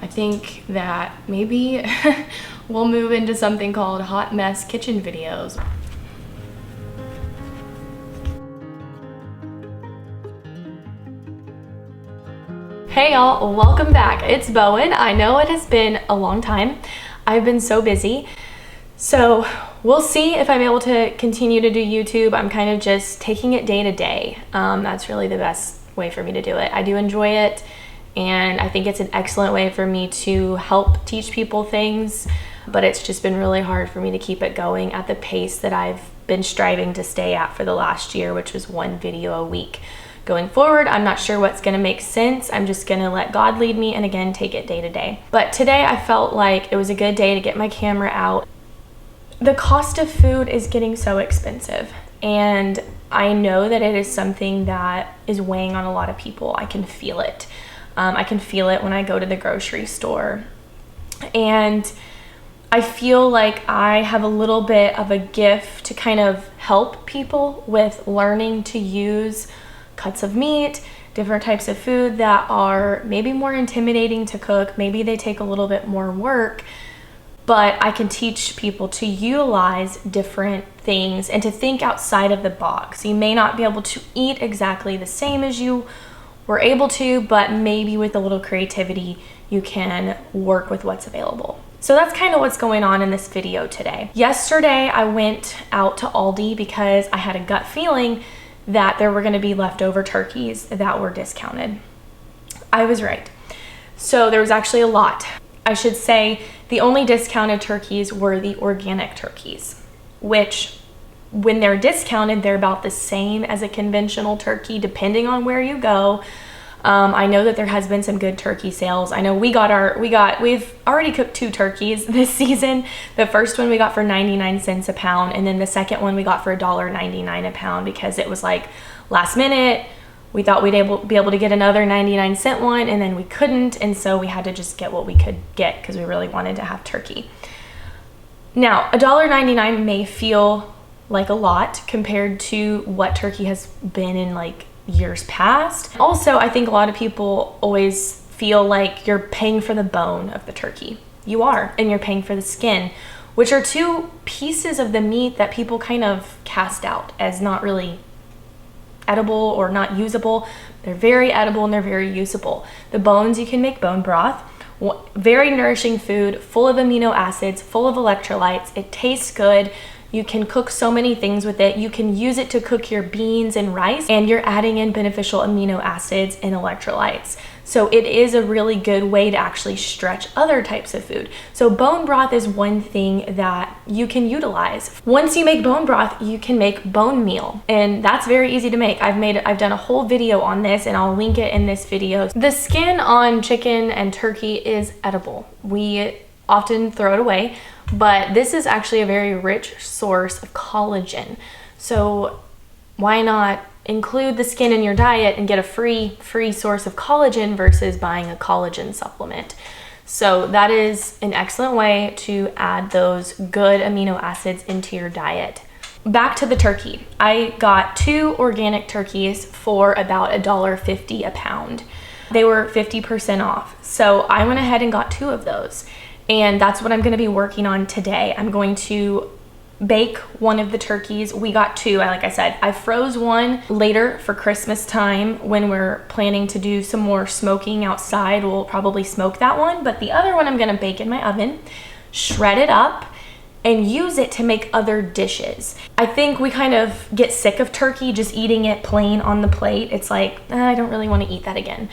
I think that maybe we'll move into something called hot mess kitchen videos. Hey y'all, welcome back. It's Bowen. I know it has been a long time. I've been so busy. So we'll see if I'm able to continue to do YouTube. I'm kind of just taking it day to day. That's really the best way for me to do it. I do enjoy it, and I think it's an excellent way for me to help teach people things, but it's just been really hard for me to keep it going at the pace that I've been striving to stay at for the last year, which was one video a week. Going forward, I'm not sure what's gonna make sense. I'm just gonna let God lead me and again, take it day to day. But today I felt like it was a good day to get my camera out. The cost of food is getting so expensive, and I know that it is something that is weighing on a lot of people. I can feel it. I can feel it when I go to the grocery store. And I feel like I have a little bit of a gift to kind of help people with learning to use cuts of meat, different types of food that are maybe more intimidating to cook. Maybe they take a little bit more work, but I can teach people to utilize different things and to think outside of the box. You may not be able to eat exactly the same as you were able to, but maybe with a little creativity, you can work with what's available. So that's kind of what's going on in this video today. Yesterday, I went out to Aldi because I had a gut feeling that there were gonna be leftover turkeys that were discounted. I was right. So there was actually a lot. I should say the only discounted turkeys were the organic turkeys, which when they're discounted, they're about the same as a conventional turkey, depending on where you go. I know that there has been some good turkey sales. I know we've already cooked 2 turkeys this season. The first one we got for 99 cents a pound, and then the second one we got for $1.99 a pound because it was like last minute. We thought we'd be able to get another 99-cent one, and then we couldn't, and so we had to just get what we could get because we really wanted to have turkey. Now, $1.99 may feel like a lot compared to what turkey has been in like years past. Also, I think a lot of people always feel like you're paying for the bone of the turkey. You are, and you're paying for the skin, which are 2 pieces of the meat that people kind of cast out as not really edible or not usable. They're very edible and they're very usable. The bones, you can make bone broth. Very nourishing food, full of amino acids, full of electrolytes. It tastes good. You can cook so many things with it. You can use it to cook your beans and rice, and you're adding in beneficial amino acids and electrolytes. So it is a really good way to actually stretch other types of food. So bone broth is one thing that you can utilize. Once you make bone broth, you can make bone meal, and that's very easy to make. I've done a whole video on this, and I'll link it in this video. The skin on chicken and turkey is edible. We often throw it away, but this is actually a very rich source of collagen. So why not include the skin in your diet and get a free source of collagen versus buying a collagen supplement? So that is an excellent way to add those good amino acids into your diet. Back to the turkey. I got 2 organic turkeys for about $1.50 a pound. They were 50% off. So I went ahead and got 2 of those. And that's what I'm gonna be working on today. I'm going to bake one of the turkeys. We got 2, like I said. I froze one later for Christmas time when we're planning to do some more smoking outside. We'll probably smoke that one, but the other one I'm gonna bake in my oven, shred it up, and use it to make other dishes. I think we kind of get sick of turkey just eating it plain on the plate. It's like, I don't really wanna eat that again.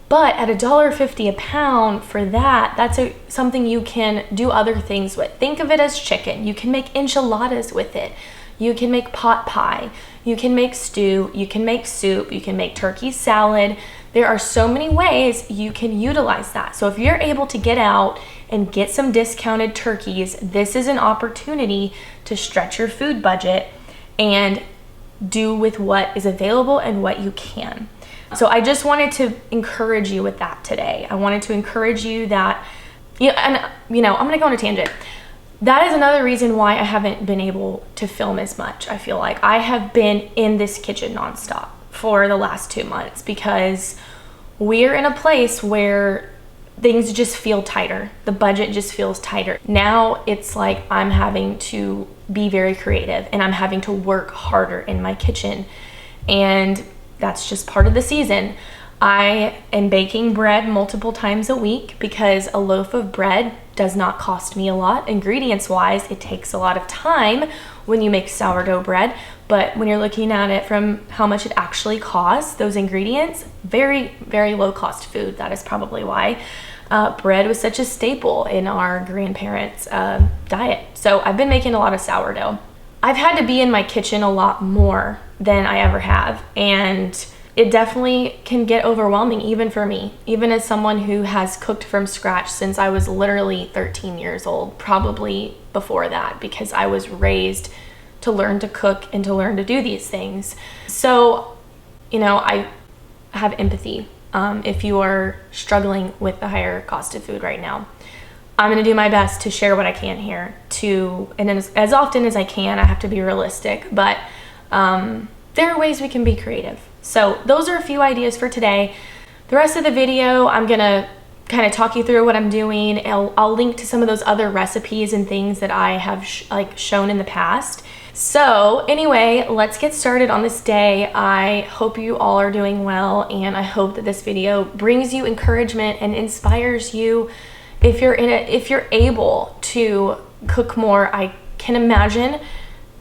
But at $1.50 a pound for that, that's something you can do other things with. Think of it as chicken. You can make enchiladas with it. You can make pot pie. You can make stew. You can make soup. You can make turkey salad. There are so many ways you can utilize that. So if you're able to get out and get some discounted turkeys, this is an opportunity to stretch your food budget and do with what is available and what you can. So I just wanted to encourage you with that today. I wanted to encourage you that, I'm gonna go on a tangent. That is another reason why I haven't been able to film as much. I feel like I have been in this kitchen nonstop for the last 2 months because we're in a place where things just feel tighter. The budget just feels tighter. Now it's like I'm having to be very creative and I'm having to work harder in my kitchen. And that's just part of the season. I am baking bread multiple times a week because a loaf of bread does not cost me a lot. Ingredients wise, it takes a lot of time when you make sourdough bread, but when you're looking at it from how much it actually costs, those ingredients, very, very low cost food. That is probably why bread was such a staple in our grandparents' diet. So I've been making a lot of sourdough. I've had to be in my kitchen a lot more than I ever have, and it definitely can get overwhelming even for me, even as someone who has cooked from scratch since I was literally 13 years old, probably before that, because I was raised to learn to cook and to learn to do these things. So, you know, I have empathy if you are struggling with the higher cost of food right now. I'm gonna do my best to share what I can here and as often as I can. I have to be realistic, but there are ways we can be creative. So those are a few ideas for today. The rest of the video, I'm gonna kind of talk you through what I'm doing. I'll link to some of those other recipes and things that I have shown in the past. So anyway, let's get started on this day. I hope you all are doing well, and I hope that this video brings you encouragement and inspires you. If you're able to cook more, I can imagine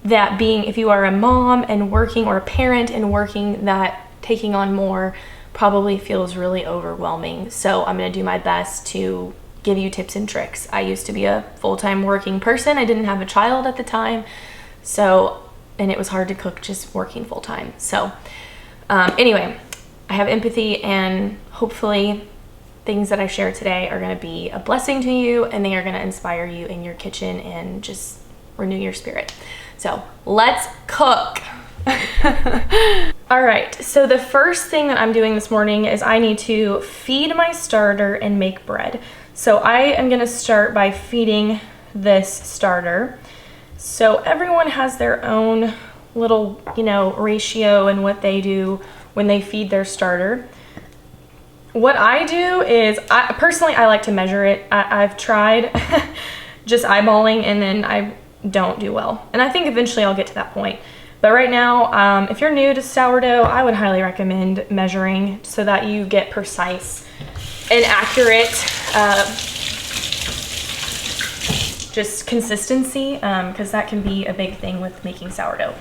that if you are a mom and working, or a parent and working, that taking on more probably feels really overwhelming. So I'm gonna do my best to give you tips and tricks. I used to be a full-time working person. I didn't have a child at the time. And it was hard to cook just working full-time. So anyway, I have empathy, and hopefully things that I share today are gonna be a blessing to you, and they are gonna inspire you in your kitchen and just renew your spirit. So let's cook. All right, so the first thing that I'm doing this morning is I need to feed my starter and make bread. So I am gonna start by feeding this starter. So everyone has their own little, ratio and what they do when they feed their starter. What I do is, personally, I like to measure it. I've tried just eyeballing, and then I don't do well. And I think eventually I'll get to that point. But right now, if you're new to sourdough, I would highly recommend measuring so that you get precise and accurate just consistency, because that can be a big thing with making sourdough.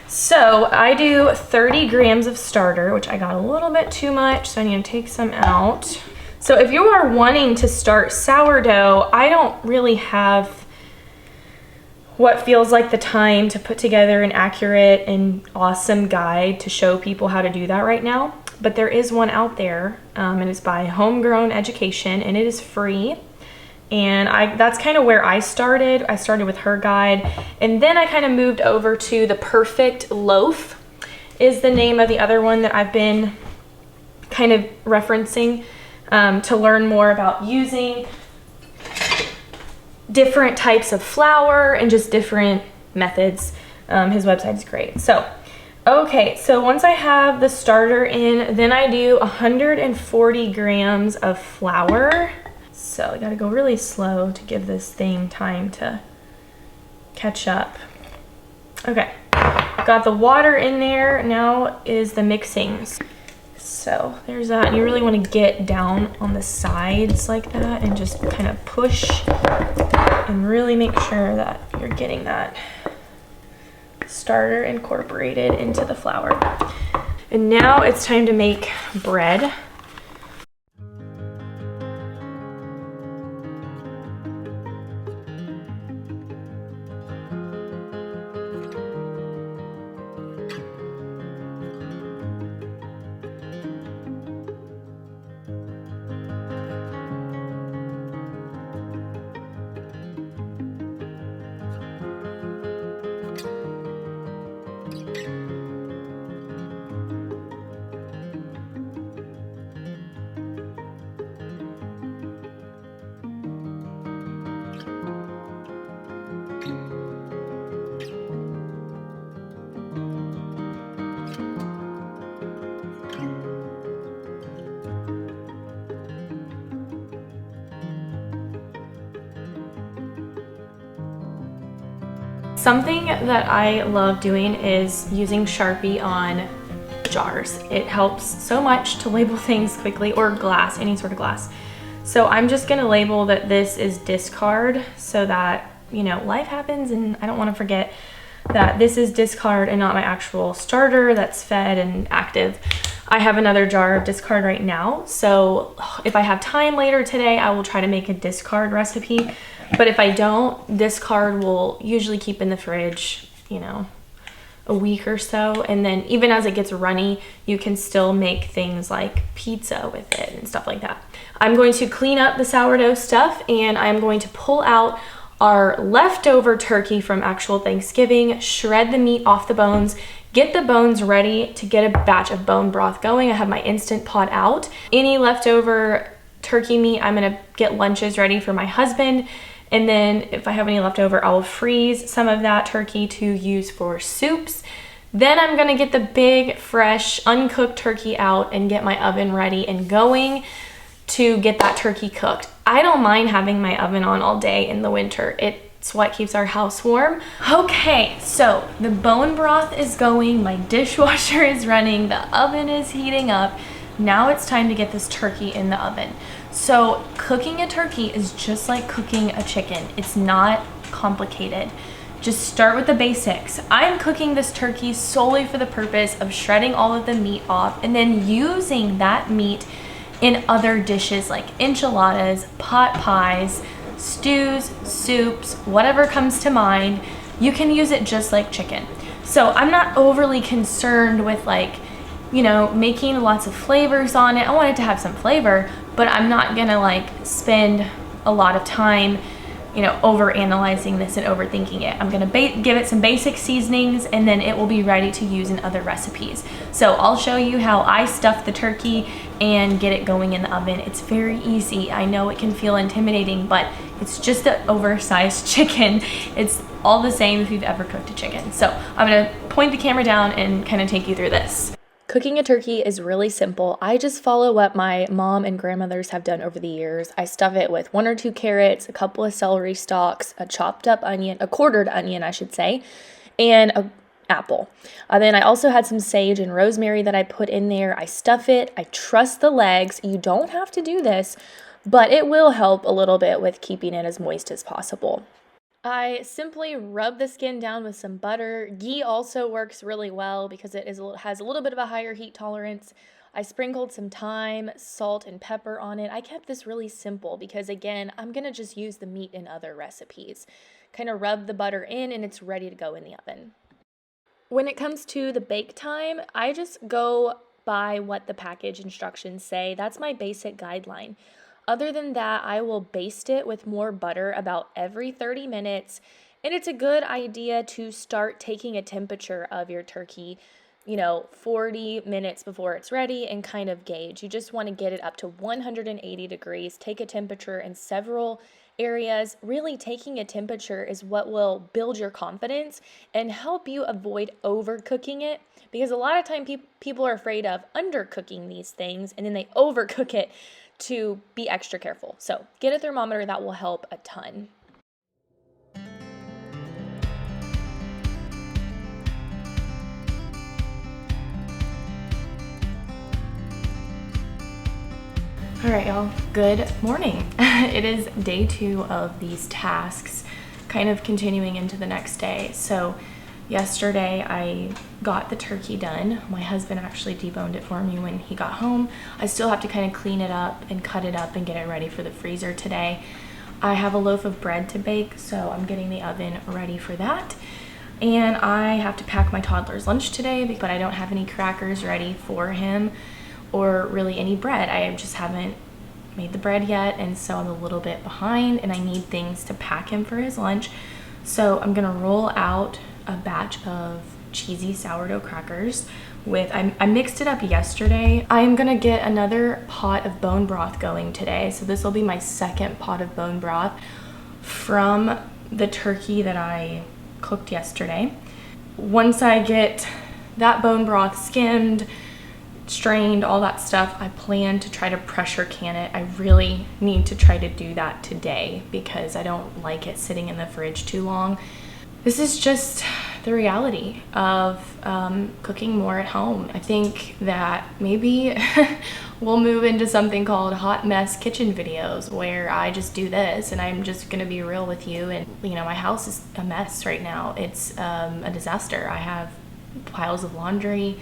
So I do 30 grams of starter, which I got a little bit too much, so I need to take some out. So if you are wanting to start sourdough, I don't really have what feels like the time to put together an accurate and awesome guide to show people how to do that right now. But there is one out there, and it's by Homegrown Education, and it is free. And that's kind of where I started. I started with her guide, and then I kind of moved over to The Perfect Loaf is the name of the other one that I've been kind of referencing to learn more about using different types of flour and just different methods. His website's great. So, okay, so once I have the starter in, then I do 140 grams of flour. So I gotta go really slow to give this thing time to catch up. Okay, got the water in there. Now is the mixing. So there's that. You really want to get down on the sides like that and just kind of push and really make sure that you're getting that starter incorporated into the flour. And now it's time to make bread. Something that I love doing is using Sharpie on jars. It helps so much to label things quickly, or glass, any sort of glass. So I'm just gonna label that this is discard so that, you know, life happens and I don't wanna forget that this is discard and not my actual starter that's fed and active. I have another jar of discard right now, so if I have time later today, I will try to make a discard recipe. But if I don't, discard will usually keep in the fridge, you know, a week or so. And then even as it gets runny, you can still make things like pizza with it and stuff like that. I'm going to clean up the sourdough stuff, and I'm going to pull out our leftover turkey from actual Thanksgiving, shred the meat off the bones, get the bones ready to get a batch of bone broth going. I have my Instant Pot out. Any leftover turkey meat, I'm gonna get lunches ready for my husband. And then if I have any leftover, I'll freeze some of that turkey to use for soups. Then I'm gonna get the big, fresh, uncooked turkey out and get my oven ready and going to get that turkey cooked. I don't mind having my oven on all day in the winter. It's what keeps our house warm. Okay, so the bone broth is going, my dishwasher is running, the oven is heating up. Now it's time to get this turkey in the oven. So cooking a turkey is just like cooking a chicken. It's not complicated. Just start with the basics. I'm cooking this turkey solely for the purpose of shredding all of the meat off and then using that meat in other dishes like enchiladas, pot pies, stews, soups, whatever comes to mind. You can use it just like chicken. So I'm not overly concerned with, like, you know, making lots of flavors on it. I want it to have some flavor, but I'm not gonna like spend a lot of time, you know, over analyzing this and overthinking it. I'm gonna give it some basic seasonings, and then it will be ready to use in other recipes. So I'll show you how I stuff the turkey and get it going in the oven. It's very easy. I know it can feel intimidating, but it's just an oversized chicken. It's all the same if you've ever cooked a chicken. So I'm gonna point the camera down and kind of take you through this. Cooking a turkey is really simple. I just follow what my mom and grandmothers have done over the years. I stuff it with 1 or 2 carrots, a couple of celery stalks, a chopped up onion, a quartered onion, I should say, and an apple. Then I also had some sage and rosemary that I put in there. I stuff it. I truss the legs. You don't have to do this, but it will help a little bit with keeping it as moist as possible. I simply rub the skin down with some butter. Ghee also works really well because it has a little bit of a higher heat tolerance. I sprinkled some thyme, salt, and pepper on it. I kept this really simple because, again, I'm going to just use the meat in other recipes. Kind of rub the butter in and it's ready to go in the oven. When it comes to the bake time, I just go by what the package instructions say. That's my basic guideline. Other than that, I will baste it with more butter about every 30 minutes. And it's a good idea to start taking a temperature of your turkey, 40 minutes before it's ready, and kind of gauge. You just want to get it up to 180 degrees, take a temperature in several areas. Really, taking a temperature is what will build your confidence and help you avoid overcooking it, because a lot of time people are afraid of undercooking these things and then they overcook it to be extra careful. So get a thermometer, that will help a ton. All right, y'all, good morning. It is day 2 of these tasks, kind of continuing into the next day. So yesterday I got the turkey done. My husband actually deboned it for me when he got home. I still have to kind of clean it up and cut it up and get it ready for the freezer today. I have a loaf of bread to bake, so I'm getting the oven ready for that. And I have to pack my toddler's lunch today, but I don't have any crackers ready for him or really any bread. I just haven't made the bread yet, and so I'm a little bit behind and I need things to pack him for his lunch. So I'm gonna roll out a batch of cheesy sourdough crackers with, I mixed it up yesterday. I'm gonna get another pot of bone broth going today. So this will be my second pot of bone broth from the turkey that I cooked yesterday. Once I get that bone broth skimmed, strained, all that stuff, I plan to try to pressure can it. I really need to try to do that today because I don't like it sitting in the fridge too long. this is just the reality of cooking more at home. I think that maybe we'll move into something called hot mess kitchen videos, where I just do this and I'm just gonna be real with you. And you know, my house is a mess right now. It's a disaster. I have piles of laundry.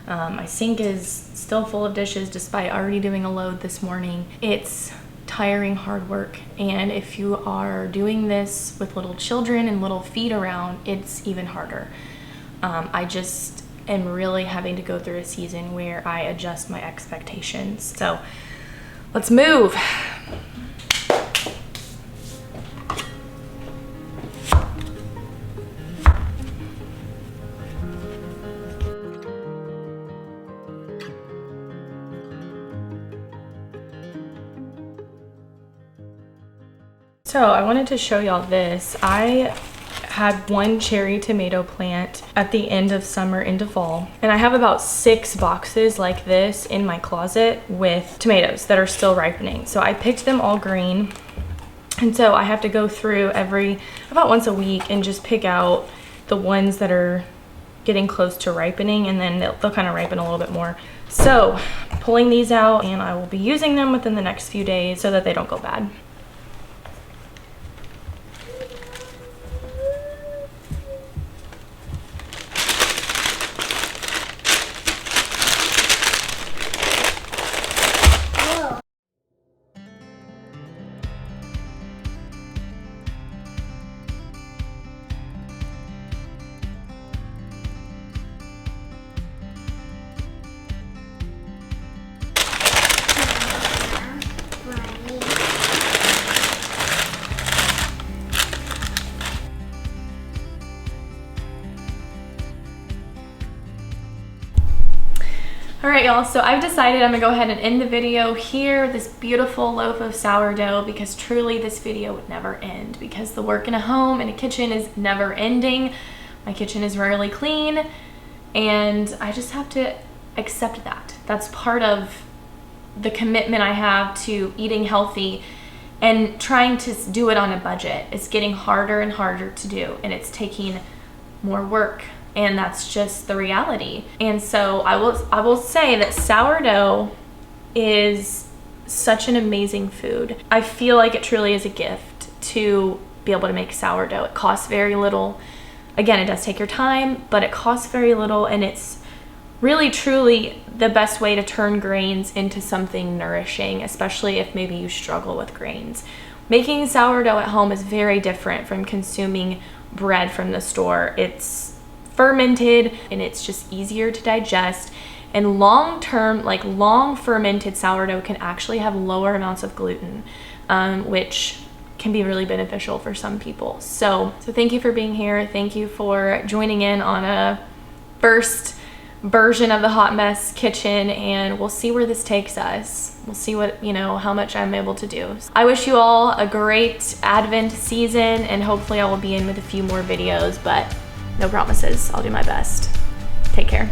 My sink is still full of dishes despite already doing a load this morning. It's tiring, hard work, and if you are doing this with little children and little feet around, it's even harder. I just am really having to go through a season where I adjust my expectations. So let's move. So I wanted to show y'all this. I had one cherry tomato plant at the end of summer into fall, and I have about 6 boxes like this in my closet with tomatoes that are still ripening. So I picked them all green, and so I have to go through about once a week and just pick out the ones that are getting close to ripening, and then they'll kind of ripen a little bit more. So pulling these out, and I will be using them within the next few days so that they don't go bad. All right, y'all, so I've decided I'm gonna go ahead and end the video here, this beautiful loaf of sourdough, because truly this video would never end, because the work in a home and a kitchen is never ending. My kitchen is rarely clean, and I just have to accept that. That's part of the commitment I have to eating healthy and trying to do it on a budget. It's getting harder and harder to do, and it's taking more work. And that's just the reality. And so I will say that sourdough is such an amazing food. I feel like it truly is a gift to be able to make sourdough. It costs very little. Again, it does take your time, but it costs very little, and it's really truly the best way to turn grains into something nourishing, especially if maybe you struggle with grains. Making sourdough at home is very different from consuming bread from the store. It's fermented, and it's just easier to digest, and long fermented sourdough can actually have lower amounts of gluten, which can be really beneficial for some people. So thank you for being here. Thank you for joining in on a first version of the hot mess kitchen, and we'll see where this takes us. We'll see how much I'm able to do. I wish you all a great Advent season, and hopefully I will be in with a few more videos, but no promises. I'll do my best. Take care.